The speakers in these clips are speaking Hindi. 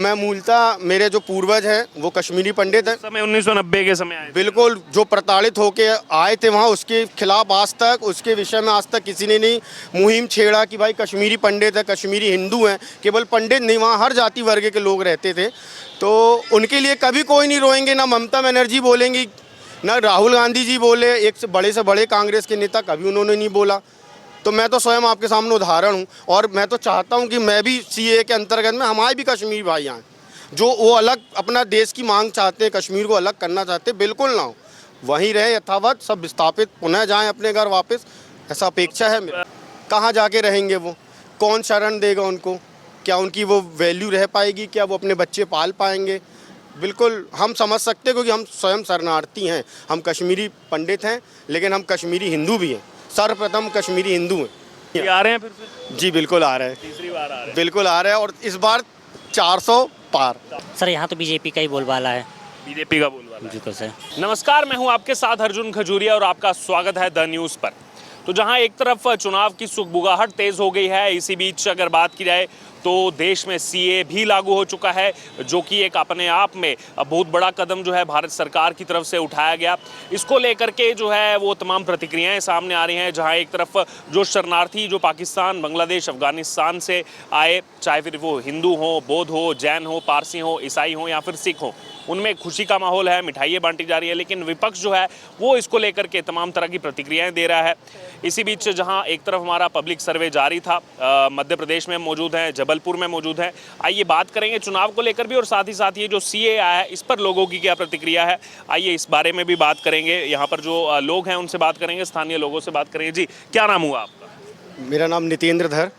मैं मूलतः मेरे जो पूर्वज हैं वो कश्मीरी पंडित हैं। समय 1990 के समय आए। बिल्कुल, जो प्रताड़ित होके आए थे वहाँ, उसके खिलाफ आज तक, उसके विषय में आज तक किसी ने नहीं मुहिम छेड़ा कि भाई कश्मीरी पंडित है, कश्मीरी हिंदू हैं। केवल पंडित नहीं, वहाँ हर जाति वर्ग के लोग रहते थे, तो उनके लिए कभी कोई नहीं रोएंगे। ना ममता बनर्जी बोलेंगी, ना राहुल गांधी जी बोले, एक से बड़े कांग्रेस के नेता, कभी उन्होंने नहीं बोला। तो मैं तो स्वयं आपके सामने उदाहरण हूँ, और मैं तो चाहता हूँ कि मैं भी सीए के अंतर्गत में हमारे भी कश्मीरी भाई आएँ, जो वो अलग अपना देश की मांग चाहते हैं, कश्मीर को अलग करना चाहते हैं, बिल्कुल ना हो, वहीं रहे यथावत, सब विस्थापित पुनः जाएं अपने घर वापस, ऐसा अपेक्षा है मेरी। कहाँ जाके रहेंगे वो, कौन शरण देगा उनको, क्या उनकी वो वैल्यू रह पाएगी, क्या वो अपने बच्चे पाल पाएंगे? बिल्कुल हम समझ सकते हैं, क्योंकि हम स्वयं शरणार्थी हैं। हम कश्मीरी पंडित हैं, लेकिन हम कश्मीरी हिंदू भी हैं, सर्वप्रथम कश्मीरी हिंदू हैं। ये आ रहे हैं फिर से? जी बिल्कुल आ रहे हैं, तीसरी बार आ रहे हैं। बिल्कुल आ रहे हैं, और इस बार 400 पार। सर यहाँ तो बीजेपी का ही बोलबाला है। बीजेपी का बोलबाला है। बिल्कुल सर। नमस्कार, मैं हूं आपके साथ अर्जुन खजूरिया और आपका स्वागत है द न्यूज़ पर। तो जहां एक तरफ चुनाव की सुगबुगाहट तेज हो गई है, इसी बीच अगर बात की जाए तो देश में सीए भी लागू हो चुका है, जो कि एक अपने आप में बहुत बड़ा कदम जो है भारत सरकार की तरफ से उठाया गया। इसको लेकर के जो है वो तमाम प्रतिक्रियाएं सामने आ रही हैं, जहां एक तरफ जो शरणार्थी जो पाकिस्तान, बांग्लादेश, अफगानिस्तान से आए, चाहे फिर वो हिंदू हो, बौद्ध हो, जैन हो, पारसी हो, ईसाई हो या फिर सिख हो, उनमें खुशी का माहौल है, मिठाइयाँ बांटी जा रही है। लेकिन विपक्ष जो है वो इसको लेकर के तमाम तरह की प्रतिक्रियाएं दे रहा है। इसी बीच जहां एक तरफ हमारा पब्लिक सर्वे जारी था, मध्य प्रदेश में मौजूद है, जबलपुर में मौजूद है, आइए बात करेंगे चुनाव को लेकर भी, और साथ ही ये जो सीए आया है इस पर लोगों की क्या प्रतिक्रिया है, आइए इस बारे में भी बात करेंगे। यहाँ पर जो लोग हैं उनसे बात करेंगे, स्थानीय लोगों से बात करेंगे। जी, क्या नाम हुआ आपका? मेरा नाम नितेंद्र धर।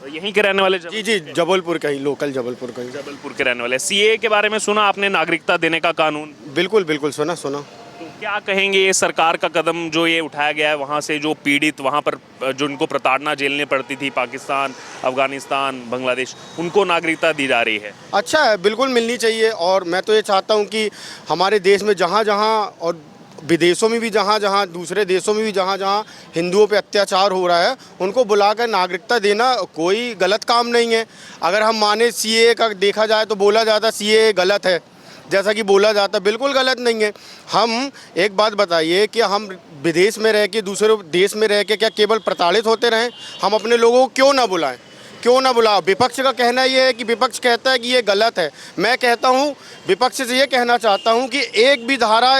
यहीं के रहने वाले? जी, जबलपुर का ही, लोकल जबलपुर का ही। जबलपुर के रहने वाले। सीए के बारे में सुना आपने, नागरिकता देने का कानून? बिल्कुल सुना। तो क्या कहेंगे, ये सरकार का कदम जो ये उठाया गया है, वहाँ से जो पीड़ित, वहाँ पर जो उनको प्रताड़ना झेलनी पड़ती थी, पाकिस्तान, अफगानिस्तान, बांग्लादेश, उनको नागरिकता दी जा रही है? अच्छा है, बिल्कुल मिलनी चाहिए। और मैं तो ये चाहता हूँ कि हमारे देश में जहाँ जहाँ, और विदेशों में भी जहाँ जहाँ, दूसरे देशों में भी जहाँ जहाँ हिंदुओं पे अत्याचार हो रहा है, उनको बुलाकर नागरिकता देना कोई गलत काम नहीं है। अगर हम माने सीए का देखा जाए तो बोला जाता सीए गलत है, जैसा कि बोला जाता, बिल्कुल गलत नहीं है। हम एक बात बताइए कि हम विदेश में रह के, दूसरे देश में रह के क्या केवल प्रताड़ित होते रहें? हम अपने लोगों को क्यों ना बुलाएं, क्यों ना बुलाओ? विपक्ष का कहना ये है कि, विपक्ष कहता है कि ये गलत है। मैं कहता हूँ, विपक्ष से ये कहना चाहता हूँ कि एक भी धारा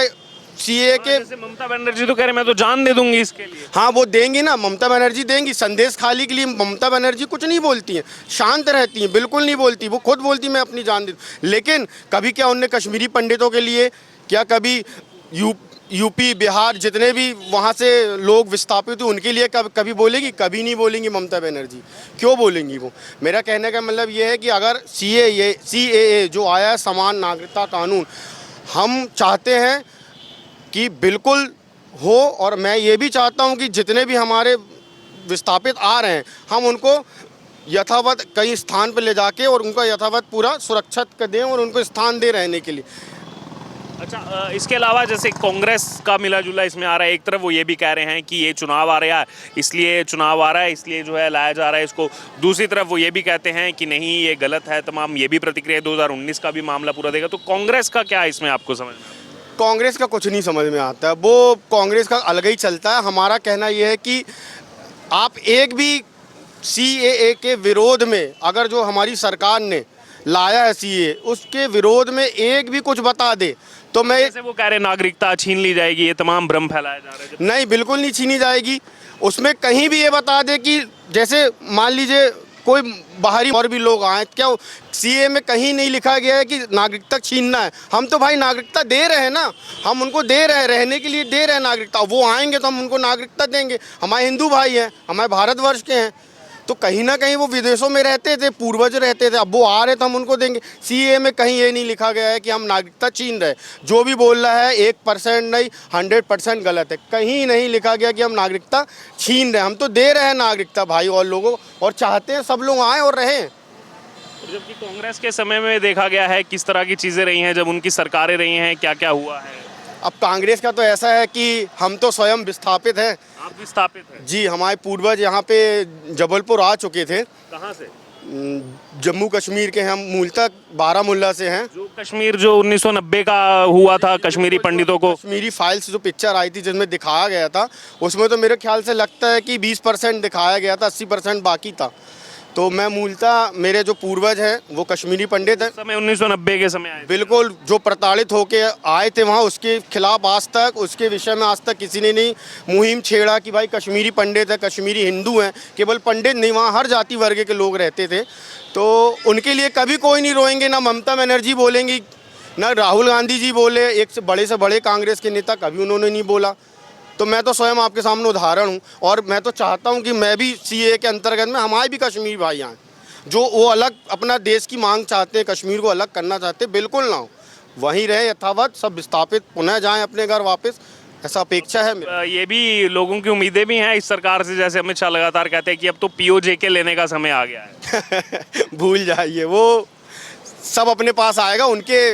सीए के, जैसे ममता बनर्जी तो कह रहे मैं तो जान दे दूंगी इसके लिए। हाँ वो देंगी ना, ममता बनर्जी देंगी। संदेश खाली के लिए ममता बनर्जी कुछ नहीं बोलती हैं, शांत रहती हैं, बिल्कुल नहीं बोलती। वो खुद बोलती मैं अपनी जान दे दूँ। लेकिन कभी क्या उनने कश्मीरी पंडितों के लिए, क्या कभी यूपी, बिहार, जितने भी वहाँ से लोग विस्थापित हुए उनके लिए कभी बोलेगी? कभी नहीं बोलेंगी ममता बनर्जी। क्यों बोलेंगी वो? मेरा कहने का मतलब ये है कि अगर सीएए जो आया है, समान नागरिकता कानून, हम चाहते हैं कि बिल्कुल हो। और मैं ये भी चाहता हूं कि जितने भी हमारे विस्थापित आ रहे हैं, हम उनको यथावत कहीं स्थान पर ले जाके और उनका यथावत पूरा सुरक्षित कर दें और उनको स्थान दे रहने के लिए। अच्छा, इसके अलावा जैसे कांग्रेस का मिला जुला इसमें आ रहा है। एक तरफ वो ये भी कह रहे हैं कि ये चुनाव आ रहा है, इसलिए जो है लाया जा रहा है इसको। दूसरी तरफ वो ये भी कहते हैं कि नहीं, ये गलत है। तमाम ये भी प्रतिक्रिया, 2019 का भी मामला पूरा देगा। तो कांग्रेस का क्या इसमें आपको समझ में? कांग्रेस का कुछ नहीं समझ में आता है, वो कांग्रेस का अलग ही चलता है। हमारा कहना यह है कि आप एक भी सीएए के विरोध में, अगर जो हमारी सरकार ने लाया है सीए, उसके विरोध में एक भी कुछ बता दे तो मैं, जैसे वो कह रहे नागरिकता छीन ली जाएगी, ये तमाम भ्रम फैलाया जा रहा है। नहीं, बिल्कुल नहीं छीनी जाएगी। उसमें कहीं भी ये बता दे कि जैसे मान लीजिए कोई बाहरी और भी लोग आए, क्या सीए में कहीं नहीं लिखा गया है कि नागरिकता छीनना है? हम तो भाई नागरिकता दे रहे हैं ना, हम उनको दे रहे हैं, रहने के लिए दे रहे हैं नागरिकता। वो आएंगे तो हम उनको नागरिकता देंगे। हमारे हिंदू भाई हैं, हमारे भारतवर्ष के हैं, तो कहीं ना कहीं वो विदेशों में रहते थे, पूर्वज रहते थे, अब वो आ रहे तो हम उनको देंगे। सीए में कहीं ये नहीं लिखा गया है कि हम नागरिकता छीन रहे। जो भी बोल रहा है 1% नहीं, 100% गलत है। कहीं नहीं लिखा गया कि हम नागरिकता छीन रहे हैं। हम तो दे रहे हैं नागरिकता भाई और लोगों, और चाहते हैं सब लोग आएँ और रहें। जबकि कांग्रेस के समय में देखा गया है किस तरह की चीज़ें रही हैं, जब उनकी सरकारें रही हैं, क्या क्या हुआ है। अब कांग्रेस का तो ऐसा है कि हम तो स्वयं विस्थापित हैं। आप विस्थापित हैं? जी, हमारे पूर्वज यहाँ पे जबलपुर आ चुके थे। कहाँ से? जम्मू कश्मीर के हम मूलतः बारामूला से हैं। जो कश्मीर जो 1990 का हुआ था कश्मीरी पंडितों को, कश्मीरी फाइल्स जो पिक्चर आई थी जिसमें दिखाया गया था, उसमें तो मेरे ख्याल से लगता है कि 20% दिखाया गया था, 80% बाकी था। तो मैं मूलतः, मेरे जो पूर्वज हैं वो कश्मीरी पंडित हैं। समय 1990 के समय आए। बिल्कुल, जो प्रताड़ित होके आए थे वहाँ, उसके खिलाफ आज तक, उसके विषय में आज तक किसी ने नहीं मुहिम छेड़ा कि भाई कश्मीरी पंडित है, कश्मीरी हिंदू हैं। केवल पंडित नहीं, वहाँ हर जाति वर्ग के लोग रहते थे। तो उनके लिए कभी कोई नहीं रोएंगे, ना ममता बनर्जी बोलेंगी, ना राहुल गांधी जी बोले, एक से बड़े कांग्रेस के नेता, कभी उन्होंने नहीं बोला। तो मैं तो स्वयं आपके सामने उदाहरण हूँ, और मैं तो चाहता हूँ कि मैं भी सीए के अंतर्गत में हमारे भी कश्मीरी भाई आएँ, जो वो अलग अपना देश की मांग चाहते हैं, कश्मीर को अलग करना चाहते हैं, बिल्कुल ना हो, वहीं रहे यथावत, सब विस्थापित पुनः जाएं अपने घर वापस, ऐसा अपेक्षा है मेरी। ये भी लोगों की उम्मीदें भी हैं इस सरकार से, जैसे अमित शाह लगातार कहते हैं कि अब तो पीओजेके लेने का समय आ गया है। भूल जाइए, वो सब अपने पास आएगा, उनके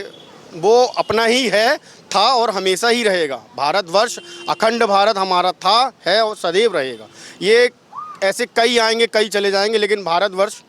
वो अपना ही है, था और हमेशा ही रहेगा। भारतवर्ष, अखंड भारत हमारा था, है और सदैव रहेगा। ये ऐसे कई आएंगे, कई चले जाएंगे, लेकिन भारतवर्ष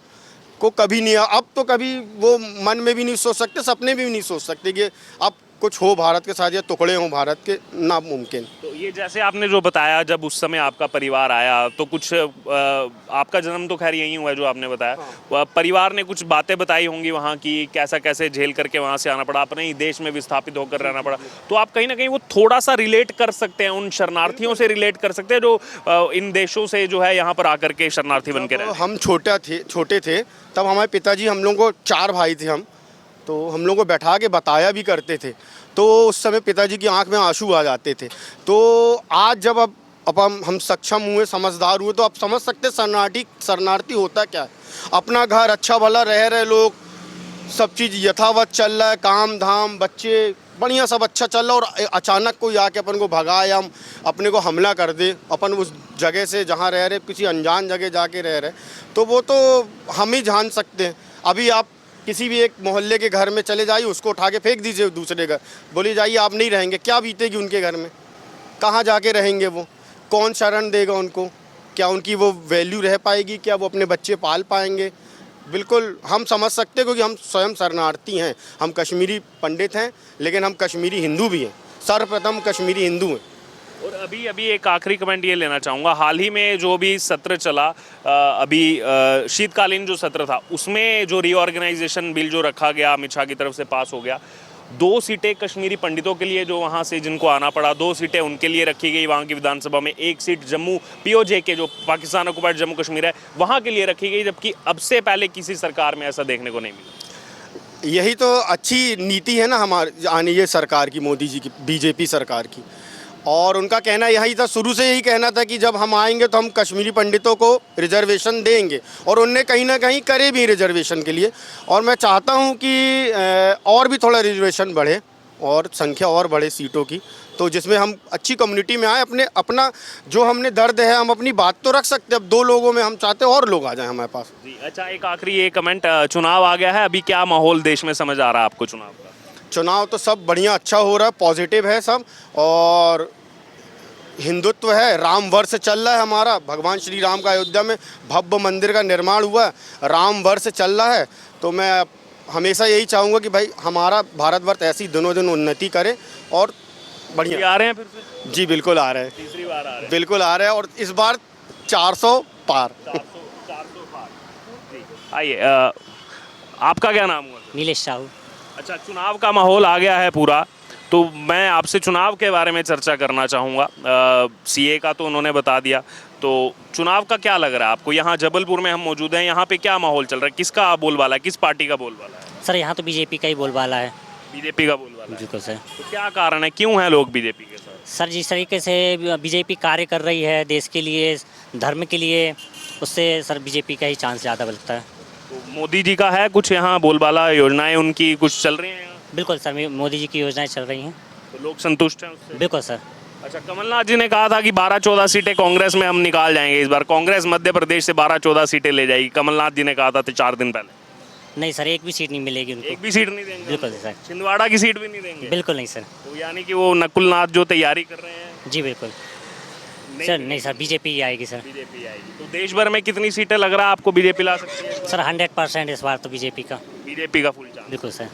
को कभी नहीं, अब तो कभी वो मन में भी नहीं सोच सकते, सपने भी नहीं सोच सकते कि अब कुछ हो भारत के साथ या टुकड़े हों भारत के, नामुमकिन। तो ये जैसे आपने जो बताया, जब उस समय आपका परिवार आया तो कुछ आपका जन्म तो खैर यहीं हुआ है जो आपने बताया, परिवार ने कुछ बातें बताई होंगी वहाँ की, कैसा कैसे झेल करके वहाँ से आना पड़ा, अपने ही देश में विस्थापित होकर रहना पड़ा। तो आप कहीं ना कहीं वो थोड़ा सा रिलेट कर सकते हैं, उन शरणार्थियों से रिलेट कर सकते हैं जो इन देशों से जो है यहाँ पर आकर के शरणार्थी बन के रहे। हम छोटे थे तब हमारे पिताजी, हम लोग को 4 भाई थे हम, तो हम लोग को बैठा के बताया भी करते थे, तो उस समय पिताजी की आंख में आंसू आ जाते थे। तो आज जब अब हम सक्षम हुए, समझदार हुए, तो अब समझ सकते शरणार्थी होता क्या है। अपना घर अच्छा भला रह रहे लोग, सब चीज़ यथावत चल रहा है, काम धाम, बच्चे बढ़िया, सब अच्छा चल रहा है, और अचानक कोई आके अपन को भगाए, हम अपने को हमला कर दे, अपन उस जगह से जहाँ रह रहे किसी अनजान जगह जाके रह रहे, तो वो तो हम ही जान सकते हैं। अभी आप किसी भी एक मोहल्ले के घर में चले जाइए, उसको उठा के फेंक दीजिए दूसरे घर, बोली जाइए आप नहीं रहेंगे, क्या बीतेगी उनके घर में, कहाँ जाके रहेंगे वो, कौन शरण देगा उनको, क्या उनकी वो वैल्यू रह पाएगी, क्या वो अपने बच्चे पाल पाएंगे। बिल्कुल हम समझ सकते हैं, क्योंकि हम स्वयं शरणार्थी हैं, हम कश्मीरी पंडित हैं, लेकिन हम कश्मीरी हिंदू भी हैं, सर्वप्रथम कश्मीरी हिंदू हैं। और अभी एक आखिरी कमेंट ये लेना चाहूँगा, हाल ही में जो भी सत्र चला, अभी शीतकालीन जो सत्र था, उसमें जो रीऑर्गेनाइजेशन बिल जो रखा गया अमित शाह की तरफ से पास हो गया, 2 सीटें कश्मीरी पंडितों के लिए जो वहाँ से जिनको आना पड़ा, 2 सीटें उनके लिए रखी गई वहाँ की विधानसभा में, 1 सीट जम्मू पीओजेके जो पाकिस्तान ऑक्युपाइड जम्मू कश्मीर है वहाँ के लिए रखी गई, जबकि अब से पहले किसी सरकार में ऐसा देखने को नहीं मिला। यही तो अच्छी नीति है ना हमारी आने ये सरकार की, मोदी जी की, बीजेपी सरकार की। और उनका कहना यही था, शुरू से यही कहना था कि जब हम आएंगे तो हम कश्मीरी पंडितों को रिजर्वेशन देंगे, और उनने कहीं ना कहीं करे भी रिजर्वेशन के लिए। और मैं चाहता हूं कि और भी थोड़ा रिजर्वेशन बढ़े और संख्या और बढ़े सीटों की, तो जिसमें हम अच्छी कम्युनिटी में आए, अपना जो हमने दर्द है हम अपनी बात तो रख सकते हैं। अब 2 लोगों में हम चाहते हैं और लोग आ जाएं हमारे पास। जी अच्छा, एक आखिरी ये कमेंट, चुनाव आ गया है, अभी क्या माहौल देश में समझ आ रहा है आपको चुनाव का? चुनाव तो सब बढ़िया, अच्छा हो रहा है, पॉजिटिव है सब, और हिंदुत्व है, राम वर्ष चल रहा है हमारा, भगवान श्री राम का अयोध्या में भव्य मंदिर का निर्माण हुआ है, राम वर्ष चल रहा है। तो मैं हमेशा यही चाहूँगा कि भाई हमारा भारतवर्ष ऐसी दिनों दिन उन्नति करे और बढ़िया। आ रहे हैं फिर से? जी बिल्कुल आ रहे हैं, तीसरी बार आ रहे हैं? बिल्कुल आ रहे हैं, और इस बार 400 पार। 400 पार। जी आइए, आपका क्या नाम हुआ? नीलेश साहू। अच्छा, चुनाव का माहौल आ गया है पूरा, तो मैं आपसे चुनाव के बारे में चर्चा करना चाहूँगा। सीए का तो उन्होंने बता दिया, तो चुनाव का क्या लग रहा है आपको? यहाँ जबलपुर में हम मौजूद हैं, यहाँ पे क्या माहौल चल रहा है, किसका बोलबाला है, किस पार्टी का बोलबाला है? सर यहाँ तो बीजेपी का ही बोलबाला है। बीजेपी का बोलबाला है? बिल्कुल सर। तो क्या कारण है, क्यों हैं लोग बीजेपी के साथ? सर जिस तरीके से बीजेपी कार्य कर रही है देश के लिए, धर्म के लिए, उससे सर बीजेपी का ही चांस ज़्यादा बनता है। तो मोदी जी का है कुछ यहाँ बोलबाला, योजनाएं उनकी कुछ चल रही हैं? बिल्कुल सर, मोदी जी की योजनाएं चल रही हैं। तो लोग संतुष्ट हैं उससे? बिल्कुल सर। अच्छा, कमलनाथ जी ने कहा था कि 12-14 सीटें कांग्रेस में हम निकाल जाएंगे इस बार, कांग्रेस मध्य प्रदेश से 12-14 सीटें ले जाएगी, कमलनाथ जी ने कहा था 4 दिन पहले। नहीं सर, एक भी सीट नहीं मिलेगी उनको। एक भी सीट नहीं देंगे? बिल्कुल सर। छिंदवाड़ा की सीट भी नहीं देंगे? बिल्कुल नहीं सर। तो यानी कि वो नकुलनाथ जो तैयारी कर रहे हैं। जी बिल्कुल। सर नहीं सर, बीजेपी ही आएगी सर। बीजेपी आएगी। तो देश भर में कितनी सीटें लग रहा है आपको बीजेपी ला सकती है? सर 100% इस बार तो बीजेपी का, बीजेपी का फुल चांस। बिल्कुल सर।